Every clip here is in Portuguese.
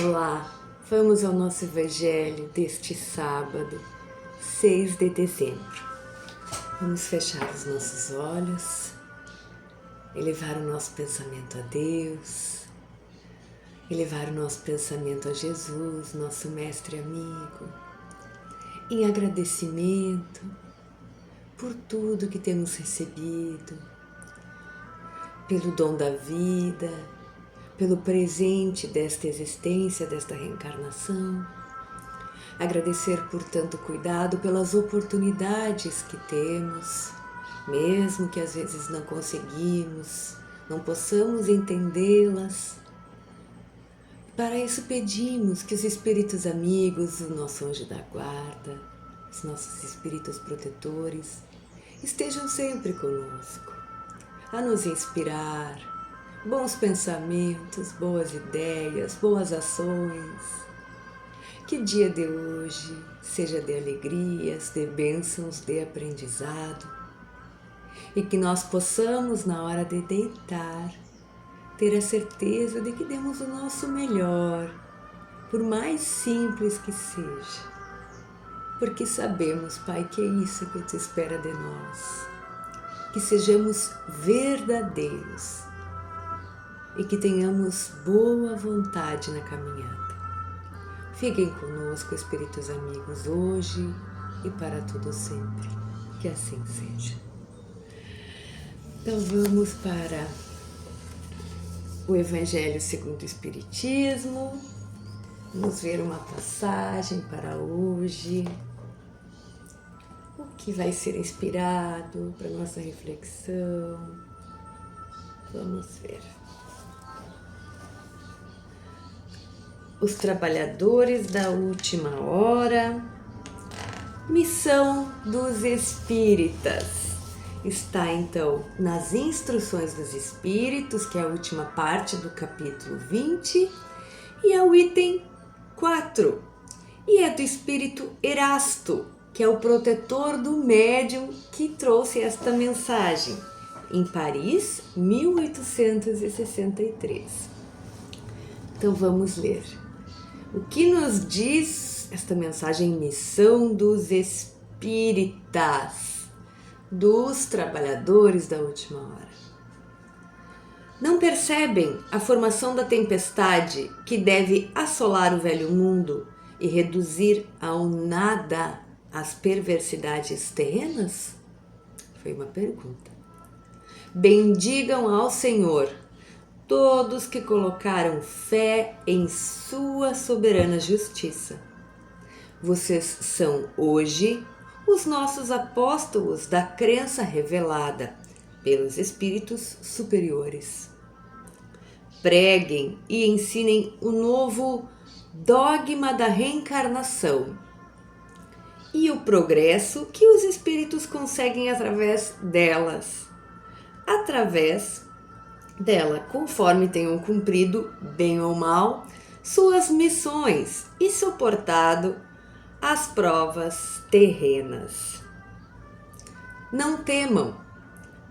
Olá, vamos ao nosso Evangelho deste sábado, 6 de dezembro. Vamos fechar os nossos olhos, elevar o nosso pensamento a Deus, elevar o nosso pensamento a Jesus, nosso mestre amigo, em agradecimento por tudo que temos recebido, pelo dom da vida, pelo presente desta existência, desta reencarnação. Agradecer por tanto cuidado, pelas oportunidades que temos, mesmo que às vezes não conseguimos, não possamos entendê-las. Para isso pedimos que os espíritos amigos, o nosso anjo da guarda, os nossos espíritos protetores, estejam sempre conosco, a nos inspirar, bons pensamentos, boas ideias, boas ações. Que o dia de hoje seja de alegrias, de bênçãos, de aprendizado e que nós possamos, na hora de deitar, ter a certeza de que demos o nosso melhor, por mais simples que seja, porque sabemos, Pai, que é isso que Tu espera de nós, que sejamos verdadeiros e que tenhamos boa vontade na caminhada. Fiquem conosco, espíritos amigos, hoje e para todo sempre. Que assim seja. Então vamos para o Evangelho segundo o Espiritismo. Vamos ver uma passagem para hoje. O que vai ser inspirado para nossa reflexão? Vamos ver. Os trabalhadores da última hora, missão dos espíritas. Está então nas instruções dos espíritos, que é a última parte do capítulo 20, e é o item 4. E é do espírito Erasto, que é o protetor do médium que trouxe esta mensagem, em Paris, 1863. Então vamos ler. O que nos diz esta mensagem, missão dos espíritas, dos trabalhadores da última hora? Não percebem a formação da tempestade que deve assolar o velho mundo e reduzir ao nada as perversidades terrenas? Foi uma pergunta. Bendigam ao Senhor todos que colocaram fé em sua soberana justiça. Vocês são hoje os nossos apóstolos da crença revelada pelos espíritos superiores. Preguem e ensinem o novo dogma da reencarnação e o progresso que os espíritos conseguem através dela, conforme tenham cumprido, bem ou mal, suas missões e suportado as provas terrenas. Não temam,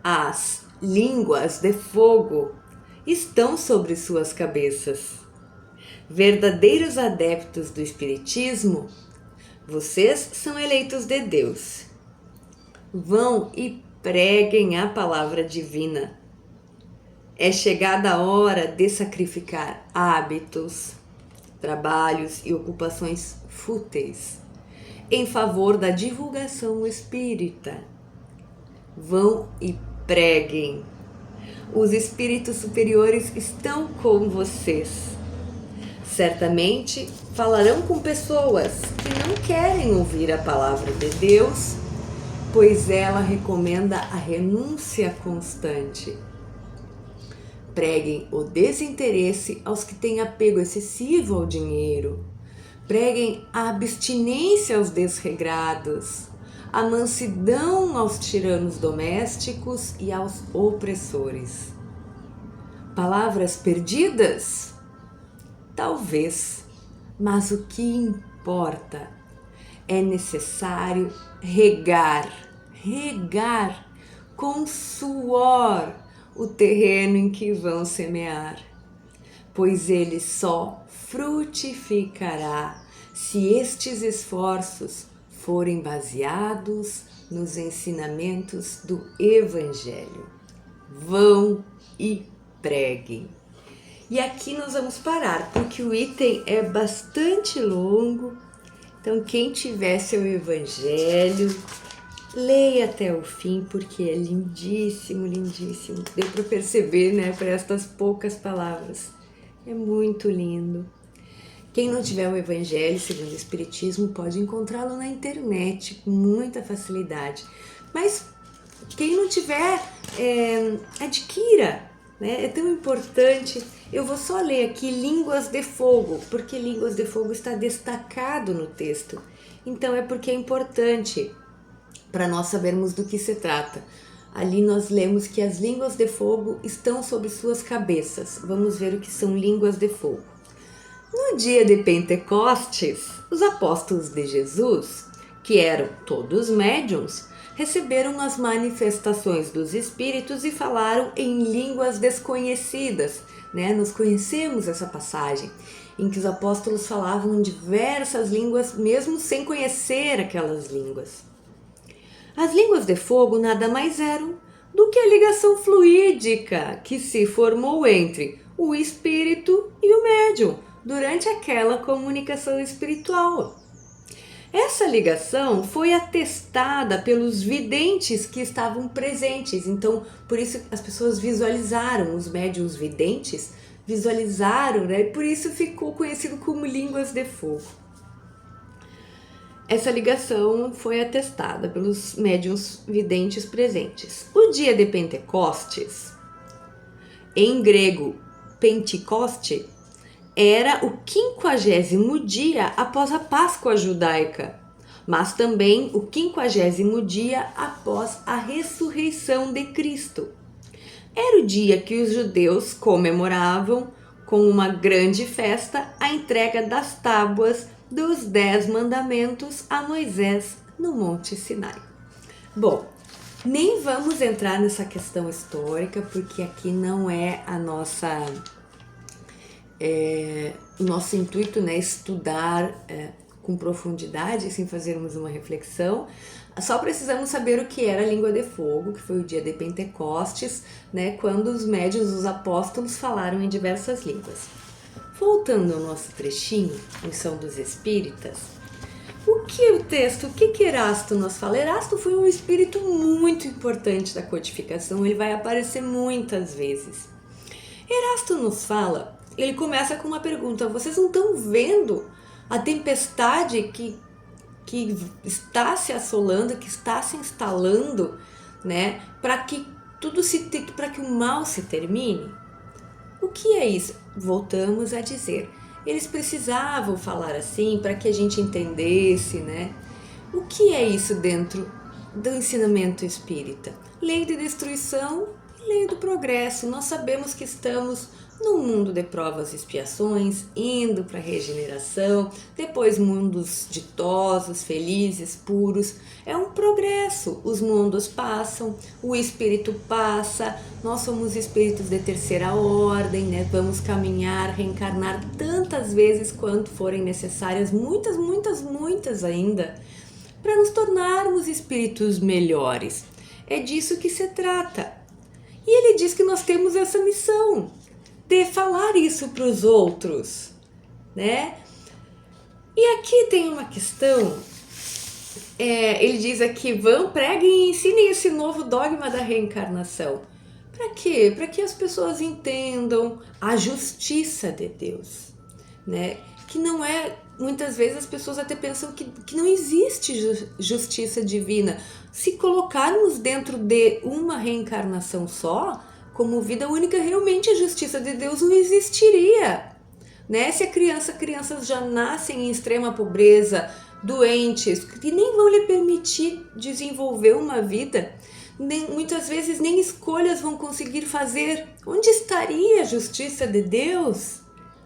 as línguas de fogo estão sobre suas cabeças. Verdadeiros adeptos do Espiritismo, vocês são eleitos de Deus. Vão e preguem a palavra divina. É chegada a hora de sacrificar hábitos, trabalhos e ocupações fúteis em favor da divulgação espírita. Vão e preguem. Os espíritos superiores estão com vocês. Certamente falarão com pessoas que não querem ouvir a palavra de Deus, pois ela recomenda a renúncia constante. Preguem o desinteresse aos que têm apego excessivo ao dinheiro. Preguem a abstinência aos desregrados, a mansidão aos tiranos domésticos e aos opressores. Palavras perdidas? Talvez, mas o que importa é necessário regar com suor o terreno em que vão semear, pois ele só frutificará se estes esforços forem baseados nos ensinamentos do Evangelho. Vão e preguem. E aqui nós vamos parar, porque o item é bastante longo. Então, quem tiver seu Evangelho, leia até o fim, porque é lindíssimo, lindíssimo. Deu para perceber, né, por estas poucas palavras. É muito lindo. Quem não tiver o Evangelho segundo o Espiritismo pode encontrá-lo na internet com muita facilidade. Mas quem não tiver, adquira, né? É tão importante. Eu vou só ler aqui Línguas de Fogo, porque Línguas de Fogo está destacado no texto. Então é porque é importante para nós sabermos do que se trata. Ali nós lemos que as línguas de fogo estão sobre suas cabeças. Vamos ver o que são línguas de fogo. No dia de Pentecostes, os apóstolos de Jesus, que eram todos médiuns, receberam as manifestações dos Espíritos e falaram em línguas desconhecidas. Né? Nós conhecemos essa passagem em que os apóstolos falavam em diversas línguas, mesmo sem conhecer aquelas línguas. As línguas de fogo nada mais eram do que a ligação fluídica que se formou entre o espírito e o médium durante aquela comunicação espiritual. Essa ligação foi atestada pelos videntes que estavam presentes, então por isso as pessoas visualizaram, os médiuns videntes visualizaram, né? E por isso ficou conhecido como línguas de fogo. Essa ligação foi atestada pelos médiuns videntes presentes. O dia de Pentecostes, em grego Pentecoste, era o 50º dia após a Páscoa judaica, mas também o 50º dia após a ressurreição de Cristo. Era o dia que os judeus comemoravam com uma grande festa a entrega das tábuas dos 10 mandamentos a Moisés no Monte Sinai. Bom, nem vamos entrar nessa questão histórica, porque aqui não é a o nosso intuito, né, estudar com profundidade, sem fazermos uma reflexão. Só precisamos saber o que era a língua de fogo, que foi o dia de Pentecostes, né, quando os médiuns, os apóstolos, falaram em diversas línguas. Voltando ao nosso trechinho, Missão dos Espíritas, o que Erasto nos fala? Erasto foi um espírito muito importante da codificação, ele vai aparecer muitas vezes. Erasto nos fala, ele começa com uma pergunta: vocês não estão vendo a tempestade que está se assolando, que está se instalando, né, para que para que o mal se termine? O que é isso? Voltamos a dizer, eles precisavam falar assim para que a gente entendesse, né? O que é isso dentro do ensinamento espírita? Lei de destruição e lei do progresso. Nós sabemos que estamos num mundo de provas e expiações, indo para a regeneração, depois mundos ditosos, felizes, puros. É um progresso. Os mundos passam, o espírito passa, nós somos espíritos de terceira ordem, né? Vamos caminhar, reencarnar tantas vezes quanto forem necessárias, muitas, muitas, muitas ainda, para nos tornarmos espíritos melhores. É disso que se trata. E ele diz que nós temos essa missão de falar isso para os outros, né? E aqui tem uma questão, ele diz aqui, preguem e ensinem esse novo dogma da reencarnação. Para quê? Para que as pessoas entendam a justiça de Deus, né? Que não é, muitas vezes as pessoas até pensam que não existe justiça divina. Se colocarmos dentro de uma reencarnação só, como vida única, realmente a justiça de Deus não existiria, né? Se crianças já nascem em extrema pobreza, doentes, que nem vão lhe permitir desenvolver uma vida, muitas vezes nem escolhas vão conseguir fazer. Onde estaria a justiça de Deus?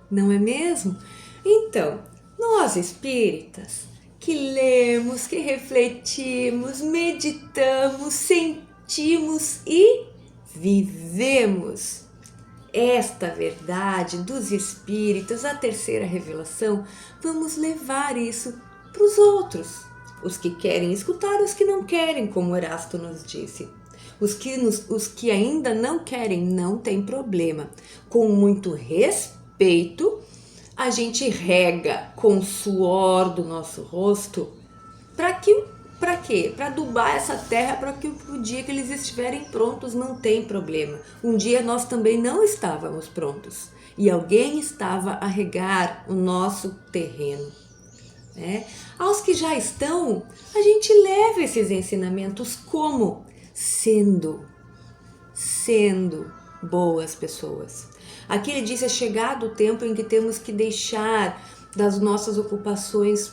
Não é mesmo? Então, nós espíritas, que lemos, que refletimos, meditamos, sentimos e vivemos esta verdade dos espíritos, a terceira revelação, vamos levar isso para os outros. Os que querem escutar, os que não querem, como Erasto nos disse. Os que ainda não querem, não tem problema. Com muito respeito, a gente rega com o suor do nosso rosto. Para quê? Para adubar essa terra, para que o dia que eles estiverem prontos não tem problema. Um dia nós também não estávamos prontos e alguém estava a regar o nosso terreno. Aos que já estão, a gente leva esses ensinamentos como? Sendo boas pessoas. Aqui ele diz: é chegado o tempo em que temos que deixar das nossas ocupações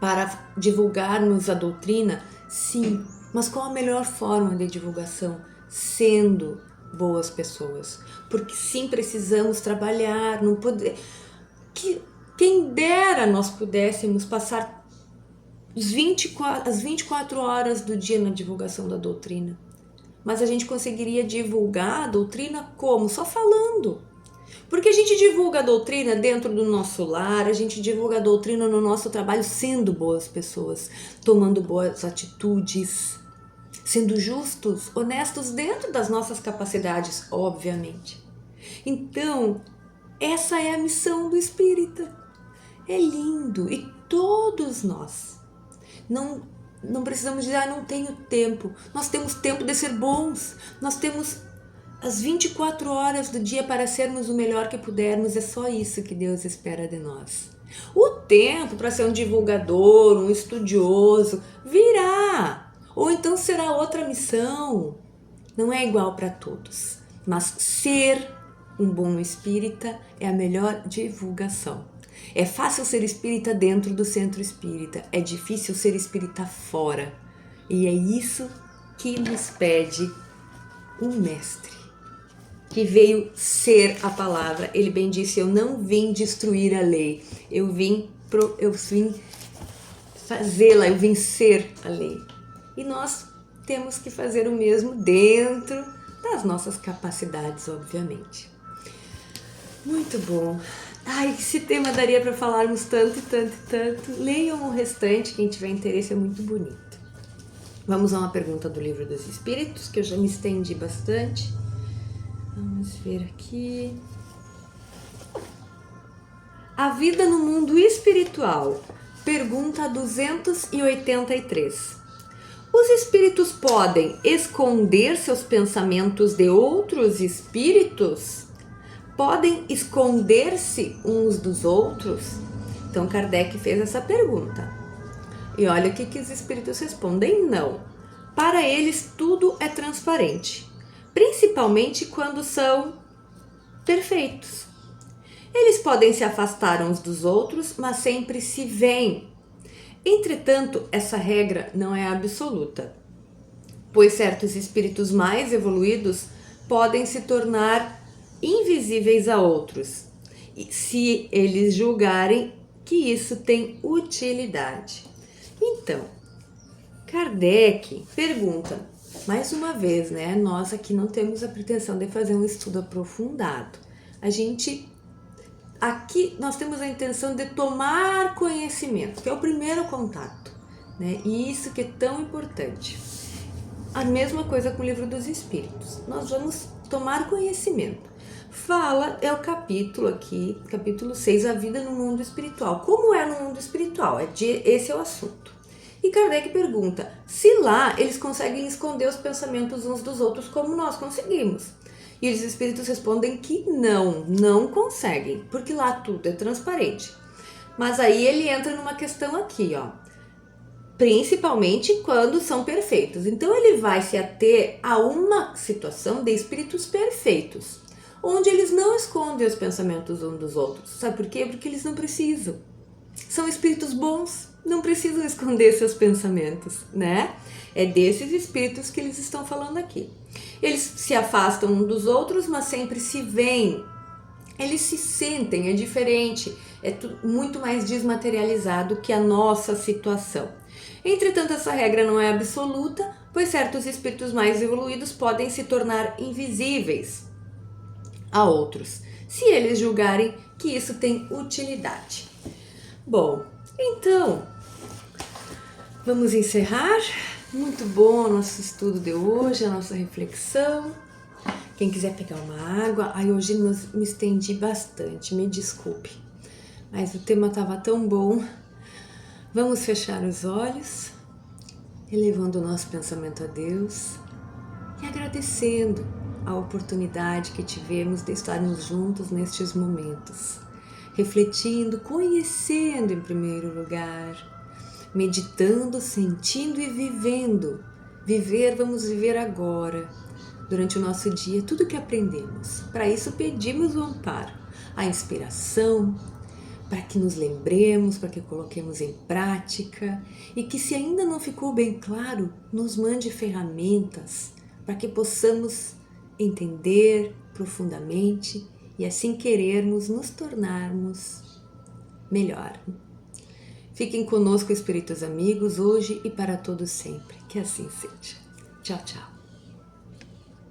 para divulgarmos a doutrina. Sim, mas qual a melhor forma de divulgação? Sendo boas pessoas. Porque sim, precisamos trabalhar, não poder... Quem dera nós pudéssemos passar as 24 horas do dia na divulgação da doutrina. Mas a gente conseguiria divulgar a doutrina como? Só falando. Porque a gente divulga a doutrina dentro do nosso lar, a gente divulga a doutrina no nosso trabalho sendo boas pessoas, tomando boas atitudes, sendo justos, honestos dentro das nossas capacidades, obviamente. Então, essa é a missão do espírita. É lindo, e todos nós não precisamos dizer: não tenho tempo. Nós temos tempo de ser bons, nós temos as 24 horas do dia para sermos o melhor que pudermos. É só isso que Deus espera de nós. O tempo para ser um divulgador, um estudioso, virá, ou então será outra missão. Não é igual para todos, mas ser um bom espírita é a melhor divulgação. É fácil ser espírita dentro do centro espírita, é difícil ser espírita fora. E é isso que nos pede um mestre, que veio ser a palavra. Ele bem disse: eu não vim destruir a lei, eu vim fazê-la, eu vim ser a lei. E nós temos que fazer o mesmo dentro das nossas capacidades, obviamente. Muito bom. Ai, esse tema daria para falarmos tanto e tanto e tanto. Leiam o restante, quem tiver interesse, é muito bonito. Vamos a uma pergunta do Livro dos Espíritos, que eu já me estendi bastante. Vamos ver aqui. A vida no mundo espiritual. Pergunta 283. Os espíritos podem esconder seus pensamentos de outros espíritos? Podem esconder-se uns dos outros? Então Kardec fez essa pergunta. E olha o que os espíritos respondem: não. Para eles tudo é transparente, principalmente quando são perfeitos. Eles podem se afastar uns dos outros, mas sempre se veem. Entretanto, essa regra não é absoluta, pois certos espíritos mais evoluídos podem se tornar invisíveis a outros, se eles julgarem que isso tem utilidade. Então, Kardec pergunta, mais uma vez, nós aqui não temos a pretensão de fazer um estudo aprofundado. Aqui nós temos a intenção de tomar conhecimento, que é o primeiro contato, E isso que é tão importante. A mesma coisa com o Livro dos Espíritos. Nós vamos tomar conhecimento. É o capítulo aqui, capítulo 6, a vida no mundo espiritual. Como é no mundo espiritual? Esse é o assunto. E Kardec pergunta se lá eles conseguem esconder os pensamentos uns dos outros como nós conseguimos. E os espíritos respondem que não conseguem, porque lá tudo é transparente. Mas aí ele entra numa questão aqui, principalmente quando são perfeitos. Então ele vai se ater a uma situação de espíritos perfeitos, onde eles não escondem os pensamentos uns dos outros. Sabe por quê? Porque eles não precisam. São espíritos bons, não precisam esconder seus pensamentos, É desses espíritos que eles estão falando aqui. Eles se afastam uns dos outros, mas sempre se veem. Eles se sentem, é diferente, é muito mais desmaterializado que a nossa situação. Entretanto, essa regra não é absoluta, pois certos espíritos mais evoluídos podem se tornar invisíveis a outros, se eles julgarem que isso tem utilidade. Bom, então, vamos encerrar. Muito bom o nosso estudo de hoje, a nossa reflexão. Quem quiser pegar uma água, hoje me estendi bastante, me desculpe, mas o tema estava tão bom. Vamos fechar os olhos, elevando o nosso pensamento a Deus e agradecendo a oportunidade que tivemos de estarmos juntos nestes momentos, refletindo, conhecendo em primeiro lugar, meditando, sentindo e vivendo. Vamos viver agora, durante o nosso dia, tudo que aprendemos. Para isso pedimos o amparo, a inspiração, para que nos lembremos, para que coloquemos em prática e que, se ainda não ficou bem claro, nos mande ferramentas para que possamos entender profundamente e assim querermos nos tornarmos melhor. Fiquem conosco, espíritos amigos, hoje e para todos sempre. Que assim seja. Tchau, tchau.